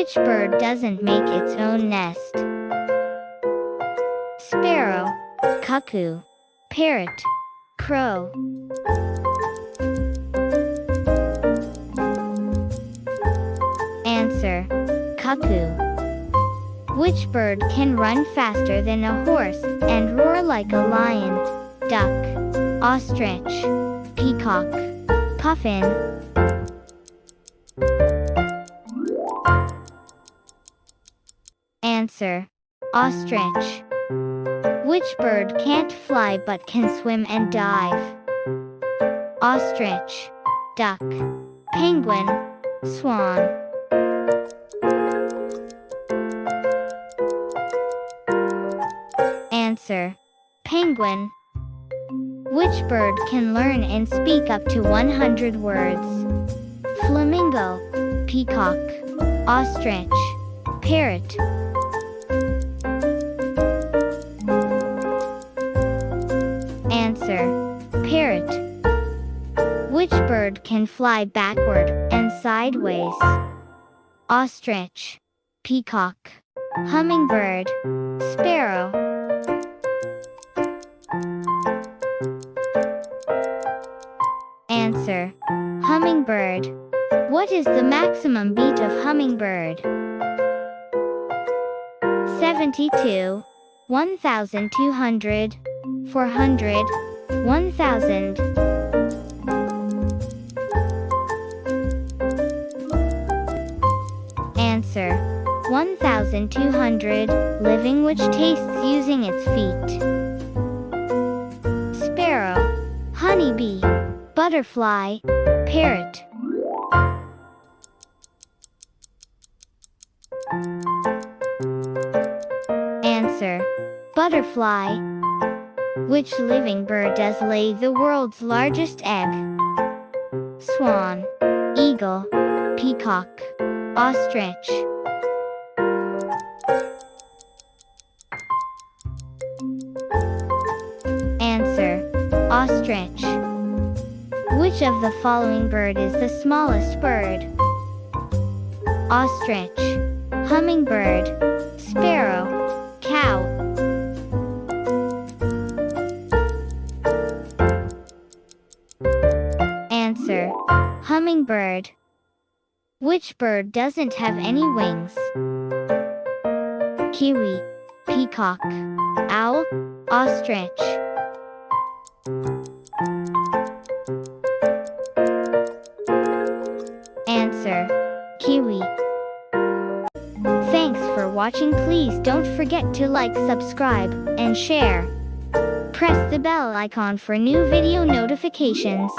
Which bird doesn't make its own nest? Sparrow, cuckoo, parrot, crow. Answer: cuckoo. Which bird can run faster than a horse and roar like a lion? Duck, ostrich, peacock, puffin. Answer: ostrich. Which bird can't fly but can swim and dive? Ostrich, duck, penguin, swan. Answer: penguin. Which bird can learn and speak up to 100 words? Flamingo, peacock, ostrich, parrot. Answer: parrot. Which bird can fly backward and sideways? Ostrich, peacock, hummingbird, sparrow. Answer: hummingbird. What is the maximum beat of hummingbird? 72, 1,200, 400, 1,000. Answer: 1,200, living which tastes using its feet. Sparrow, honeybee, butterfly, parrot. Answer: butterfly. Which living bird does lay the world's largest egg? Swan, eagle, peacock, ostrich. Answer: ostrich. Which of the following bird is the smallest bird? Ostrich, hummingbird, sparrow, cow. Answer: hummingbird. Which bird doesn't have any wings? Kiwi, peacock, owl, ostrich. Answer: kiwi. Thanks for watching. Please don't forget to like, subscribe, and share. Press the bell icon for new video notifications.